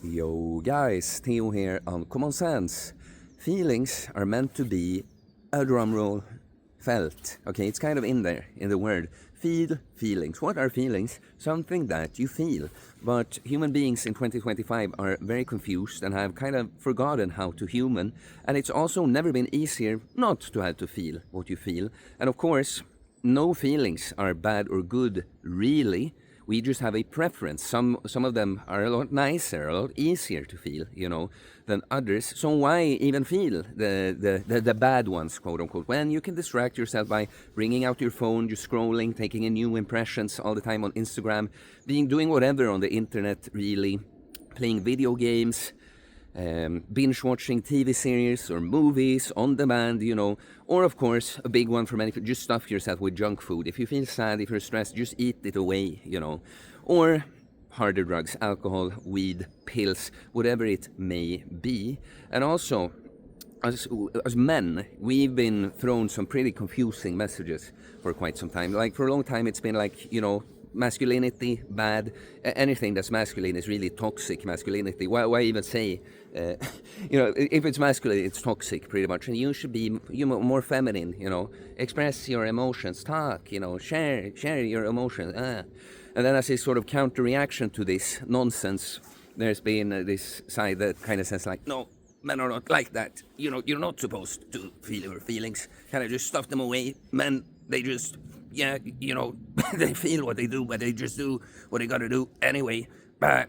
Yo guys, Theo here on Common Sense. Feelings are meant to be a drum roll felt. Okay, it's kind of in there, in the word. Feel feelings. What are feelings? Something that you feel. But human beings in 2025 are very confused and have kind of forgotten how to human. And it's also never been easier not to have to feel what you feel. And of course, no feelings are bad or good, really. We just have a preference. Some of them are a lot nicer, a lot easier to feel, than others. So why even feel the bad ones, quote unquote, when you can distract yourself by bringing out your phone, just scrolling, taking in new impressions all the time on Instagram, doing whatever on the internet, really, playing video games, binge watching TV series or movies on demand, or of course, a big one for many people, just stuff yourself with junk food. If you feel sad, if you're stressed, just eat it away, or harder drugs, alcohol, weed, pills, whatever it may be. And also, as men, we've been thrown some pretty confusing messages for quite some time. Like for a long time, it's been like, masculinity, bad. Anything that's masculine is really toxic masculinity. Why even say, if it's masculine, it's toxic pretty much. And you should be more feminine, express your emotions, talk, share your emotions. And then as a sort of counter-reaction to this nonsense, there's been this side that kind of says like, no, men are not like that. You're not supposed to feel your feelings. Kind of just stuff them away. Men, they just... they feel what they do, but they just do what they gotta do anyway. But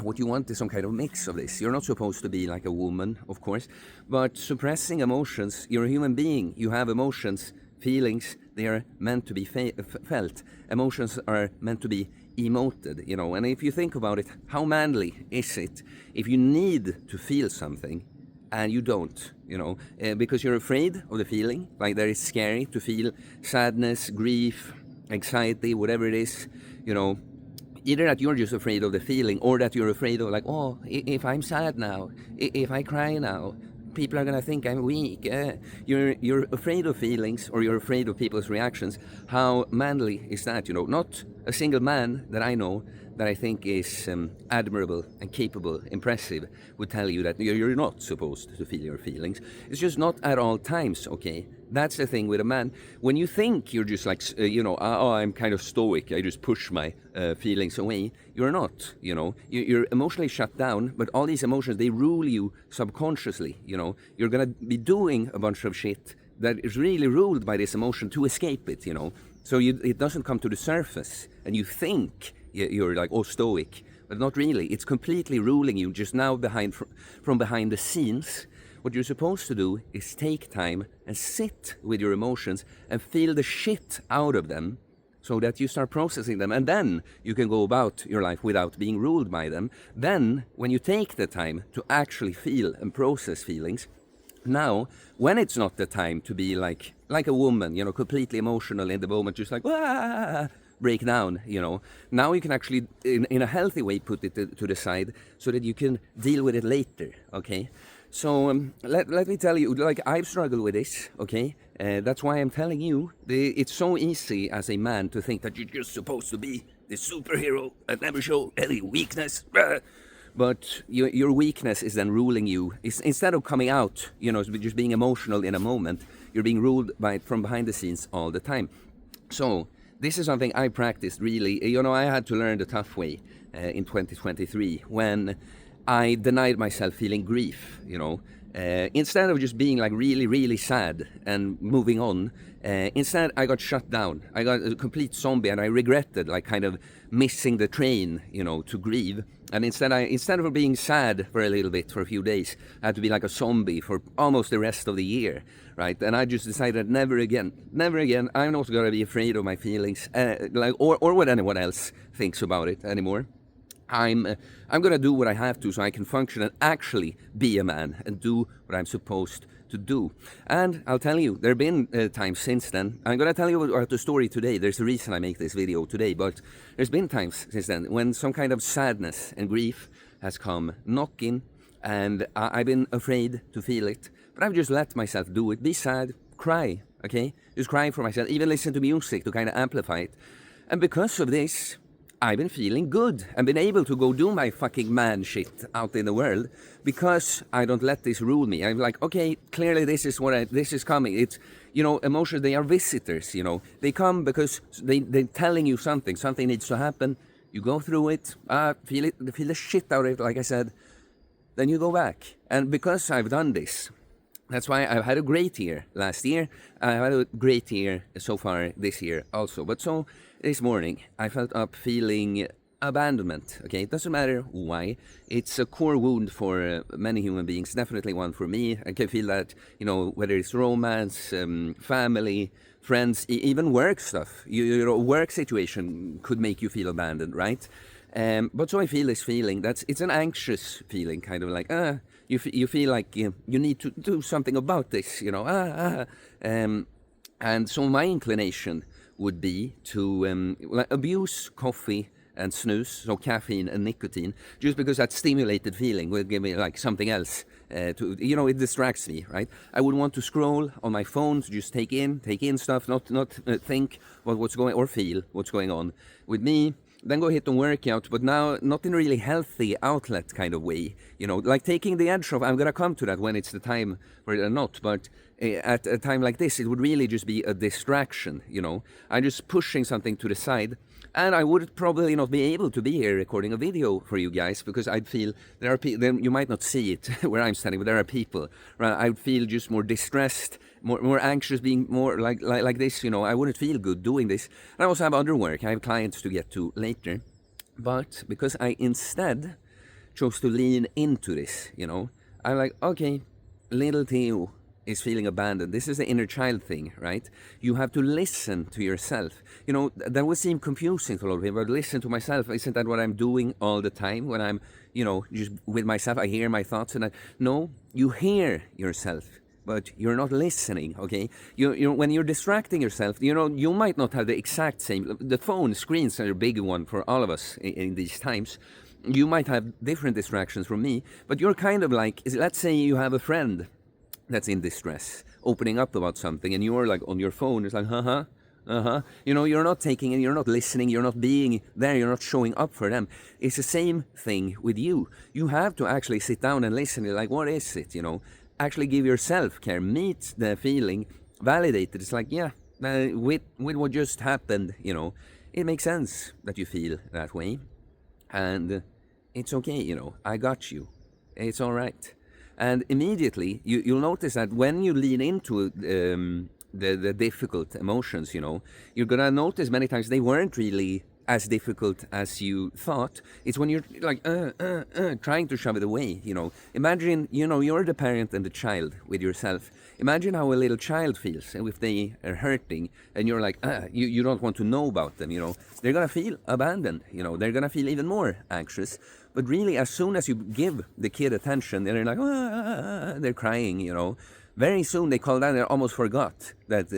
what you want is some kind of mix of this. You're not supposed to be like a woman, of course, but suppressing emotions, you're a human being, you have emotions, feelings, they are meant to be felt. Emotions are meant to be emoted, and if you think about it, how manly is it if you need to feel something and you don't, because you're afraid of the feeling, like that it's scary to feel sadness, grief, anxiety, whatever it is, either that you're just afraid of the feeling or that you're afraid of like, oh, if I'm sad now, if I cry now, people are gonna think I'm weak. You're afraid of feelings or you're afraid of people's reactions. How manly is that, Not a single man that I know that I think is admirable and capable, impressive, would tell you that you're not supposed to feel your feelings. It's just not at all times, okay? That's the thing with a man. When you think you're just like, I'm kind of stoic, I just push my feelings away, you're not, You're emotionally shut down, but all these emotions, they rule you subconsciously, You're gonna be doing a bunch of shit that is really ruled by this emotion to escape it, So it doesn't come to the surface, and you think you're like, oh, stoic, but not really. It's completely ruling you just now from behind the scenes. What you're supposed to do is take time and sit with your emotions and feel the shit out of them so that you start processing them. And then you can go about your life without being ruled by them. Then, when you take the time to actually feel and process feelings, now, when it's not the time to be like a woman, completely emotional in the moment, just like, break down, Now you can actually, in a healthy way, put it to the side so that you can deal with it later, okay? So let me tell you, like, I've struggled with this, okay? That's why I'm telling you, it's so easy as a man to think that you're just supposed to be the superhero and never show any weakness. But your weakness is then ruling you. Instead of coming out, just being emotional in a moment, you're being ruled from behind the scenes all the time. So this is something I practiced really. I had to learn the tough way in 2023 when I denied myself feeling grief, Instead of just being like really, really sad and moving on, instead I got shut down. I got a complete zombie and I regretted like kind of missing the train, to grieve. And instead of being sad for a little bit, for a few days, I had to be like a zombie for almost the rest of the year, right? And I just decided never again, I'm not gonna be afraid of my feelings, or what anyone else thinks about it anymore. I'm gonna do what I have to so I can function and actually be a man and do what I'm supposed to do. And I'll tell you, there have been times since then. I'm gonna tell you about the story today. There's a reason I make this video today, but there's been times since then when some kind of sadness and grief has come knocking, and I've been afraid to feel it, but I've just let myself do it. Be sad, cry, okay? Just cry for myself, even listen to music to kind of amplify it. And because of this, I've been feeling good and been able to go do my fucking man shit out in the world because I don't let this rule me. I'm like, okay, clearly this is coming. It's, emotions, they are visitors, They come because they're telling you something needs to happen. You go through it, feel the shit out of it, like I said, then you go back. And because I've done this, that's why I've had a great year last year. I had a great year so far this year also. But so this morning I felt up feeling abandonment. Okay, it doesn't matter why. It's a core wound for many human beings. Definitely one for me. I can feel that, whether it's romance, family, friends, even work stuff. Work situation could make you feel abandoned, right? But so I feel this feeling. It's an anxious feeling, kind of like you feel like you need to do something about this, and so my inclination would be to abuse coffee and snooze, so caffeine and nicotine, just because that stimulated feeling will give me like something else. It distracts me, right? I would want to scroll on my phone to just take in stuff, not think what's going or feel what's going on with me. Then go hit the workout, but now not in a really healthy outlet kind of way, like taking the edge off. I'm gonna come to that when it's the time for it or not, but at a time like this, it would really just be a distraction, I'm just pushing something to the side, and I would probably not be able to be here recording a video for you guys because I'd feel there are people. You might not see it where I'm standing, but there are people. Right? I'd feel just more distressed, more anxious, being more like this. I wouldn't feel good doing this. And I also have other work. I have clients to get to later, but because I instead chose to lean into this, I'm like, okay, little Theo is feeling abandoned. This is the inner child thing, right? You have to listen to yourself. That would seem confusing to a lot of people, but listen to myself. Isn't that what I'm doing all the time when I'm, just with myself? I hear my thoughts and no, you hear yourself, but you're not listening, okay? When you're distracting yourself, you might not have the exact same, the phone screens are a big one for all of us in these times. You might have different distractions from me, but you're kind of like, let's say you have a friend that's in distress, opening up about something, and you're like on your phone, it's like, you're not taking it, you're not listening, you're not being there, you're not showing up for them. It's the same thing with you. You have to actually sit down and listen. You're like, what is it, Actually give yourself care, meet the feeling, validate it. It's like, yeah, with what just happened, it makes sense that you feel that way, and it's okay, I got you. It's all right. And immediately you'll notice that when you lean into the difficult emotions, you're gonna notice many times they weren't really as difficult as you thought. It's when you're like trying to shove it away. Imagine you're the parent and the child with yourself. Imagine how a little child feels if they are hurting and you're like you don't want to know about them. They're gonna feel abandoned. They're gonna feel even more anxious. But really, as soon as you give the kid attention, they're like, they're crying, Very soon they call down, they almost forgot that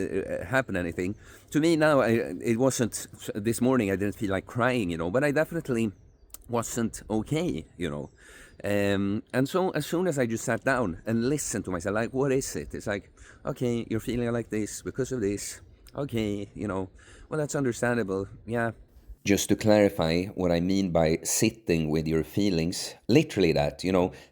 happened anything. To me now, it wasn't, this morning I didn't feel like crying, but I definitely wasn't okay, And so as soon as I just sat down and listened to myself, like, what is it? It's like, okay, you're feeling like this because of this. Okay, well, that's understandable. Yeah. Just to clarify what I mean by sitting with your feelings, literally that,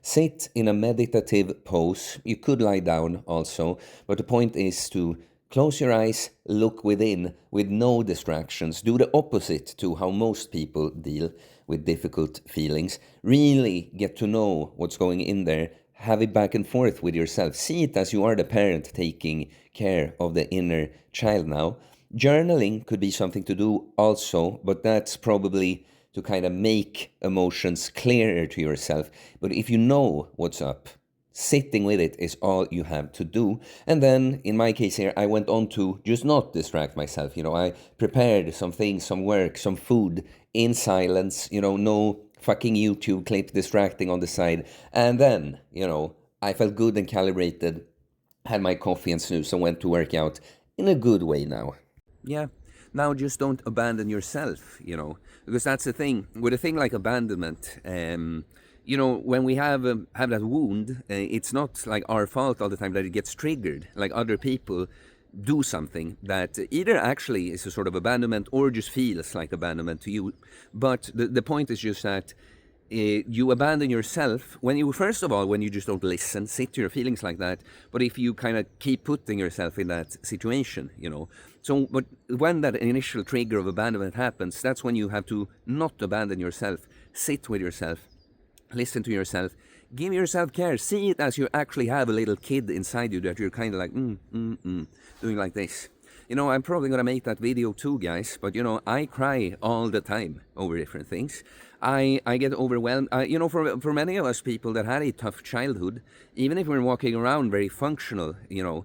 sit in a meditative pose. You could lie down also, but the point is to close your eyes, look within with no distractions. Do the opposite to how most people deal with difficult feelings. Really get to know what's going in there. Have it back and forth with yourself. See it as you are the parent taking care of the inner child now. Journaling could be something to do also, but that's probably to kind of make emotions clearer to yourself. But if you know what's up, sitting with it is all you have to do. And then, in my case here, I went on to just not distract myself. I prepared some things, some work, some food in silence, no fucking YouTube clip distracting on the side. And then, I felt good and calibrated, had my coffee and snooze and went to work out in a good way now. Yeah. Now just don't abandon yourself, because that's the thing. With a thing like abandonment, when we have that wound, it's not like our fault all the time that it gets triggered. Like other people do something that either actually is a sort of abandonment or just feels like abandonment to you. But the point is just that you abandon yourself when you, first of all, when you just don't listen, sit to your feelings like that. But if you kind of keep putting yourself in that situation, you know. So, but when that initial trigger of abandonment happens, that's when you have to not abandon yourself, sit with yourself, listen to yourself, give yourself care, see it as you actually have a little kid inside you that you're kind of like, doing like this. You know, I'm probably going to make that video too, guys, but you know, I cry all the time over different things. I get overwhelmed. You know, for many of us people that had a tough childhood, even if we're walking around very functional, you know,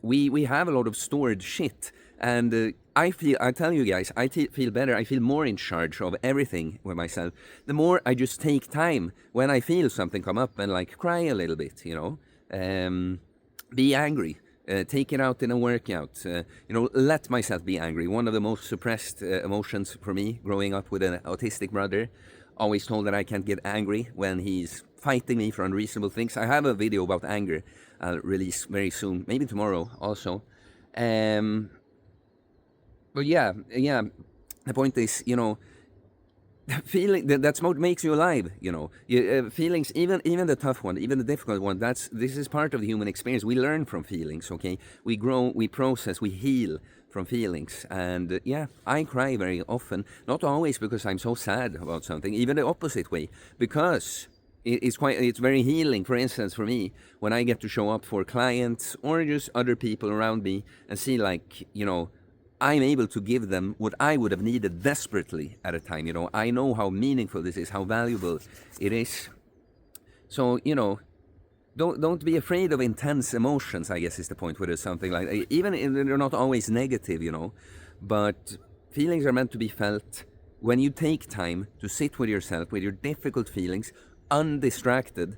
we have a lot of stored shit. And I tell you guys, I feel better. I feel more in charge of everything with myself. The more I just take time when I feel something come up and like cry a little bit, you know, be angry. Take it out in a workout. You know, let myself be angry. One of the most suppressed emotions for me growing up with an autistic brother. Always told that I can't get angry when he's fighting me for unreasonable things. I have a video about anger I'll release very soon, maybe tomorrow also. But yeah, the point is, you know, feeling that's what makes you alive, you know. Feelings, even the tough one, even the difficult one, this is part of the human experience. We learn from feelings, okay? We grow, we process, we heal from feelings. And yeah, I cry very often, not always because I'm so sad about something, even the opposite way, because it's very healing. For instance, for me, when I get to show up for clients or just other people around me and see, like, you know, I'm able to give them what I would have needed desperately at a time. You know, I know how meaningful this is, how valuable it is. So, you know, don't be afraid of intense emotions, I guess is the point, where there's something like, even if they're not always negative, you know, but feelings are meant to be felt. When you take time to sit with yourself, with your difficult feelings, undistracted,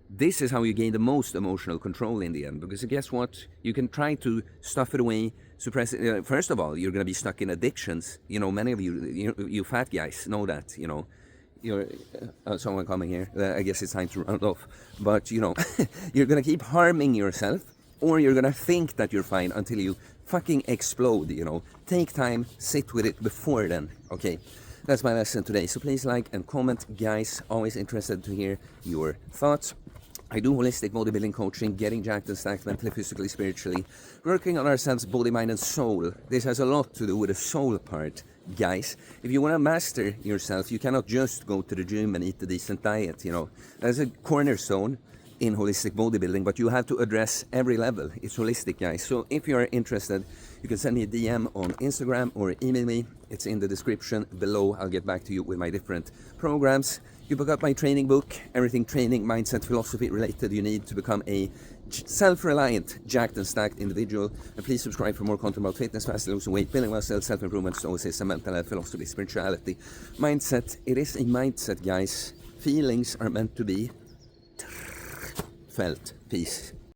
this is how you gain the most emotional control in the end. Because guess what? You can try to stuff it away, suppress it. First of all, you're going to be stuck in addictions. You know, many of you fat guys know that, you know. You're someone coming here. I guess it's time to round off. But, you know, you're going to keep harming yourself, or you're going to think that you're fine until you fucking explode, you know. Take time, sit with it before then, okay? That's my lesson today. So please like and comment, guys. Always interested to hear your thoughts. I do holistic bodybuilding coaching, getting jacked and stacked mentally, physically, spiritually, working on ourselves, body, mind, and soul. This has a lot to do with the soul part, guys. If you want to master yourself, you cannot just go to the gym and eat a decent diet, you know. That's a cornerstone in holistic bodybuilding, but you have to address every level. It's holistic, guys. So if you are interested, you can send me a DM on Instagram or email me. It's in the description below. I'll get back to you with my different programs. You pick up my training book, everything training, mindset, philosophy related you need to become a self-reliant, jacked and stacked individual. And please subscribe for more content about fitness, fast losing weight, building myself, self-improvement, stoicism, mental health, philosophy, spirituality, mindset. It is a mindset, guys. Feelings are meant to be felt. Peace.